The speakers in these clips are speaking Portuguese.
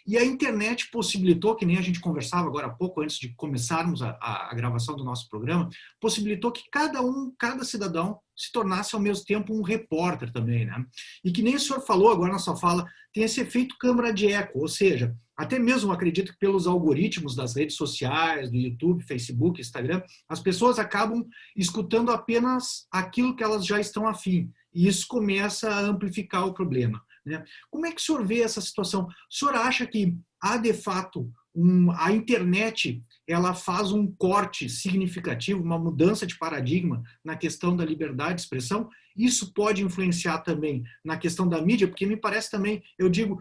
E a internet possibilitou, que nem a gente conversava agora há pouco, antes de começarmos a gravação do nosso programa, possibilitou que cada cidadão se tornasse ao mesmo tempo um repórter também, né? E que nem o senhor falou agora na sua fala, tem esse efeito câmara de eco, ou seja, até mesmo acredito que pelos algoritmos das redes sociais, do YouTube, Facebook, Instagram, as pessoas acabam escutando apenas aquilo que elas já estão afim. E isso começa a amplificar o problema, né? Como é que o senhor vê essa situação? O senhor acha que há, de fato, a internet ela faz um corte significativo, uma mudança de paradigma na questão da liberdade de expressão? Isso pode influenciar também na questão da mídia, porque me parece também, eu digo,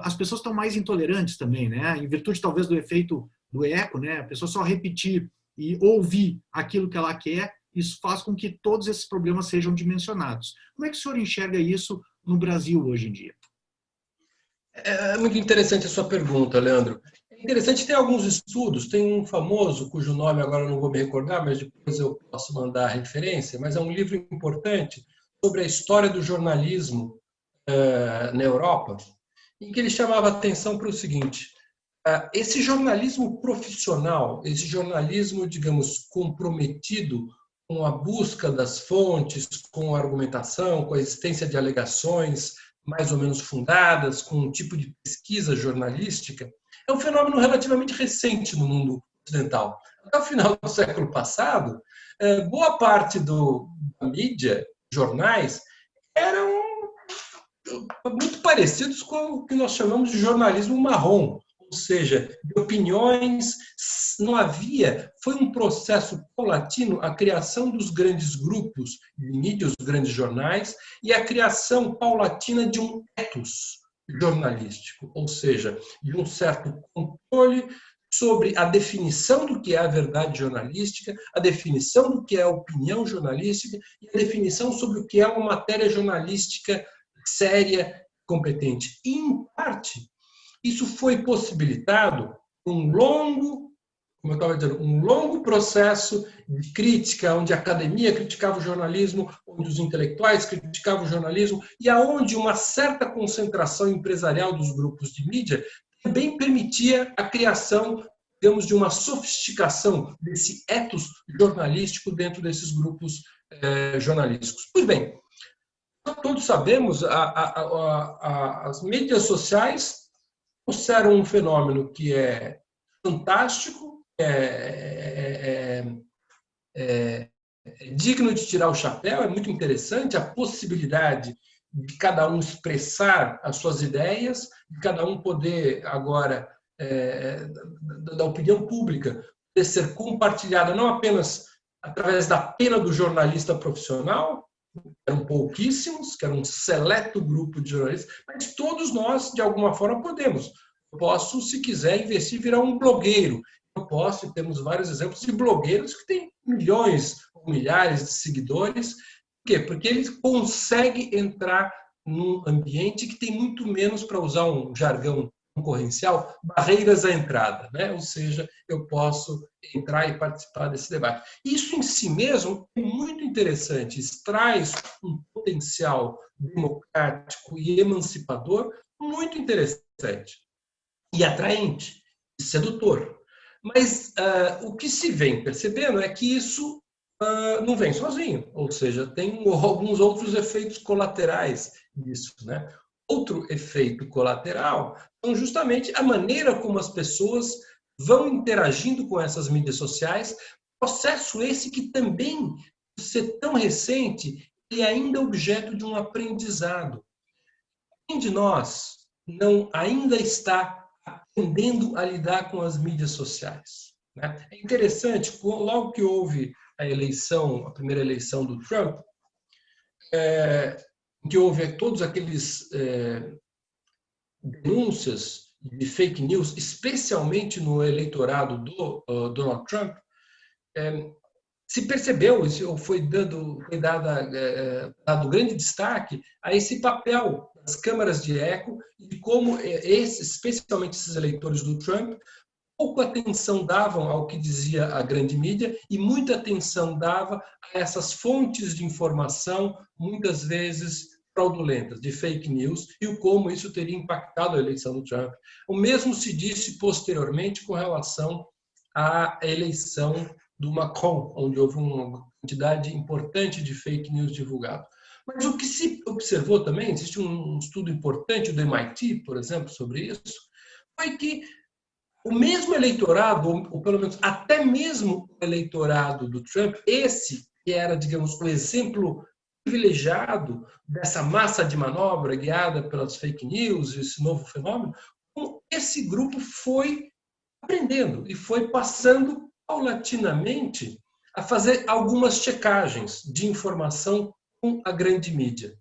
as pessoas estão mais intolerantes também, né? Em virtude talvez do efeito do eco, né? A pessoa só repetir e ouvir aquilo que ela quer, isso faz com que todos esses problemas sejam dimensionados. Como é que o senhor enxerga isso no Brasil hoje em dia? É muito interessante a sua pergunta, Leandro. É interessante, tem alguns estudos, tem um famoso, cujo nome agora eu não vou me recordar, mas depois eu posso mandar a referência, mas é um livro importante sobre a história do jornalismo na Europa, em que ele chamava atenção para o seguinte: esse jornalismo profissional, esse jornalismo, digamos, comprometido com a busca das fontes, com a argumentação, com a existência de alegações mais ou menos fundadas, com um tipo de pesquisa jornalística, é um fenômeno relativamente recente no mundo ocidental. Até o final do século passado, boa parte da mídia, jornais, eram muito parecidos com o que nós chamamos de jornalismo marrom, ou seja, de opiniões, não havia, foi um processo paulatino a criação dos grandes grupos de mídia, os grandes jornais, e a criação paulatina de um ethos jornalístico, ou seja, de um certo controle sobre a definição do que é a verdade jornalística, a definição do que é a opinião jornalística e a definição sobre o que é uma matéria jornalística séria, competente. E, em parte, isso foi possibilitado por como eu estava dizendo, um longo processo de crítica, onde a academia criticava o jornalismo, onde os intelectuais criticavam o jornalismo, e aonde uma certa concentração empresarial dos grupos de mídia também permitia a criação, digamos, de uma sofisticação desse ethos jornalístico dentro desses grupos jornalísticos. Pois bem, todos sabemos, as mídias sociais trouxeram um fenômeno que é fantástico, é digno de tirar o chapéu, é muito interessante a possibilidade de cada um expressar as suas ideias, de cada um poder agora, da opinião pública, poder ser compartilhada não apenas através da pena do jornalista profissional, eram pouquíssimos, que era um seleto grupo de jornalistas, mas todos nós, de alguma forma, podemos. Eu posso, se quiser, investir e virar um blogueiro. Eu posso, e temos vários exemplos de blogueiros que têm milhões ou milhares de seguidores. Por quê? Porque eles conseguem entrar num ambiente que tem muito menos, para usar um jargão concorrencial, barreiras à entrada, né? Ou seja, eu posso entrar e participar desse debate. Isso em si mesmo é muito interessante, traz um potencial democrático e emancipador muito interessante e atraente e sedutor. Mas o que se vem percebendo é que isso não vem sozinho, ou seja, tem alguns outros efeitos colaterais disso, né? Outro efeito colateral são justamente a maneira como as pessoas vão interagindo com essas mídias sociais, processo esse que também, por ser tão recente, ele ainda é objeto de um aprendizado. Quem de nós não ainda está aprendendo a lidar com as mídias sociais, né? É interessante, logo que houve a primeira eleição do Trump, que houve todos aqueles denúncias de fake news, especialmente no eleitorado do Donald Trump, se percebeu, foi dado grande destaque a esse papel das câmaras de eco e de como, especialmente esses eleitores do Trump, pouco atenção davam ao que dizia a grande mídia e muita atenção dava a essas fontes de informação, muitas vezes fraudulentas, de fake news, e o como isso teria impactado a eleição do Trump. O mesmo se disse posteriormente com relação à eleição do Macron, onde houve uma quantidade importante de fake news divulgado. Mas o que se observou também, existe um estudo importante do MIT, por exemplo, sobre isso, foi que o mesmo eleitorado, ou pelo menos até mesmo o eleitorado do Trump, esse que era, digamos, o exemplo privilegiado dessa massa de manobra guiada pelas fake news, esse novo fenômeno, esse grupo foi aprendendo e foi passando paulatinamente a fazer algumas checagens de informação com a grande mídia.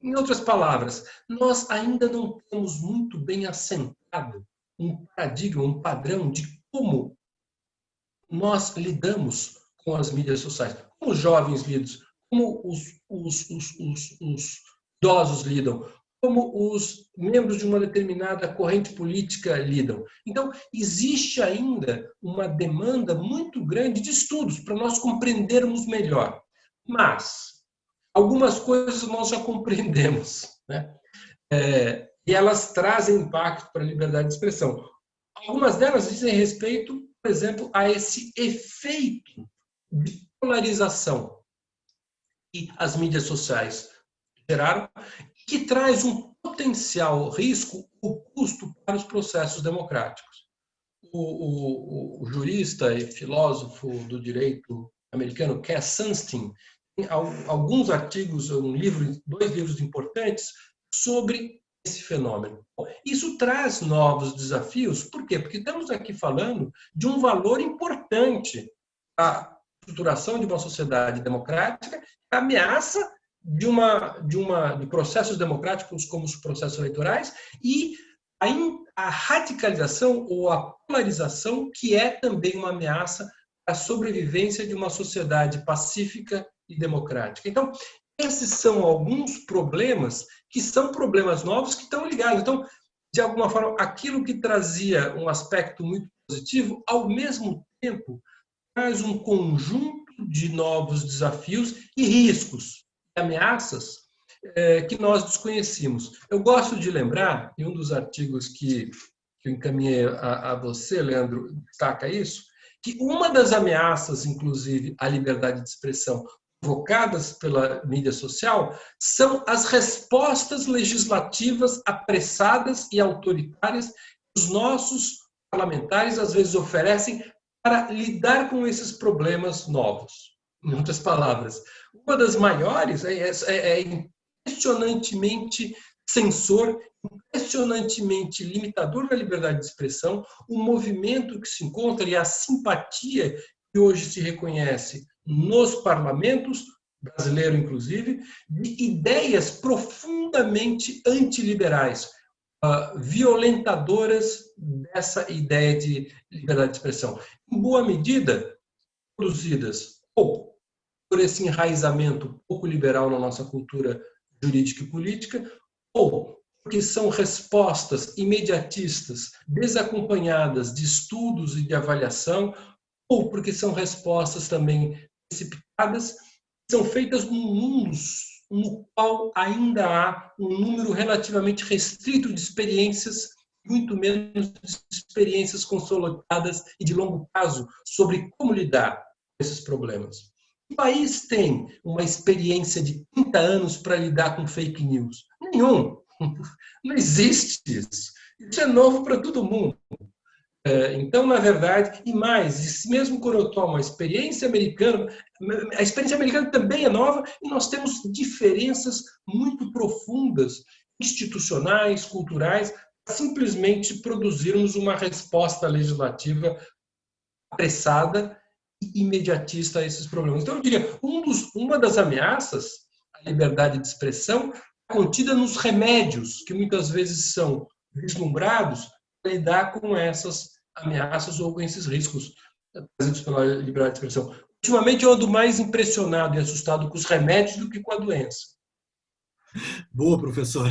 Em outras palavras, nós ainda não temos muito bem assentado um paradigma, um padrão de como nós lidamos com as mídias sociais, como os jovens lidam, como os idosos lidam, como os membros de uma determinada corrente política lidam. Então, existe ainda uma demanda muito grande de estudos para nós compreendermos melhor. Mas algumas coisas nós já compreendemos, né? E elas trazem impacto para a liberdade de expressão. Algumas delas dizem respeito, por exemplo, a esse efeito de polarização que as mídias sociais geraram, que traz um potencial risco ou custo para os processos democráticos. O jurista e filósofo do direito americano, Cass Sunstein, tem alguns artigos, dois livros importantes sobre esse fenômeno. Isso traz novos desafios, por quê? Porque estamos aqui falando de um valor importante à estruturação de uma sociedade democrática, a ameaça de processos democráticos como os processos eleitorais e a radicalização ou a polarização, que é também uma ameaça à sobrevivência de uma sociedade pacífica e democrática. Então, esses são alguns problemas que são problemas novos que estão ligados. Então, de alguma forma, aquilo que trazia um aspecto muito positivo, ao mesmo tempo, traz um conjunto de novos desafios e riscos, ameaças que nós desconhecíamos. Eu gosto de lembrar, em um dos artigos que eu encaminhei a você, Leandro, destaca isso, que uma das ameaças, inclusive, à liberdade de expressão provocadas pela mídia social são as respostas legislativas apressadas e autoritárias que os nossos parlamentares às vezes oferecem para lidar com esses problemas novos. Em outras palavras, uma das maiores é impressionantemente censor, impressionantemente limitador da liberdade de expressão, o movimento que se encontra e a simpatia que hoje se reconhece nos parlamentos, brasileiro inclusive, de ideias profundamente antiliberais, violentadoras dessa ideia de liberdade de expressão. Em boa medida, produzidas ou por esse enraizamento pouco liberal na nossa cultura jurídica e política, ou porque são respostas imediatistas, desacompanhadas de estudos e de avaliação, ou porque são respostas também precipitadas, são feitas num mundo no qual ainda há um número relativamente restrito de experiências, muito menos de experiências consolidadas e de longo prazo sobre como lidar com esses problemas. O país tem uma experiência de 30 anos para lidar com fake news? Nenhum. Não existe isso. Isso é novo para todo mundo. Então, na verdade, e mais, mesmo quando eu tomo a experiência americana também é nova e nós temos diferenças muito profundas, institucionais, culturais, para simplesmente produzirmos uma resposta legislativa apressada e imediatista a esses problemas. Então, eu diria, uma das ameaças à liberdade de expressão é contida nos remédios, que muitas vezes são vislumbrados para lidar com essas ameaças ou com esses riscos trazidos pela liberdade de expressão. Ultimamente, eu ando mais impressionado e assustado com os remédios do que com a doença. Boa, professor.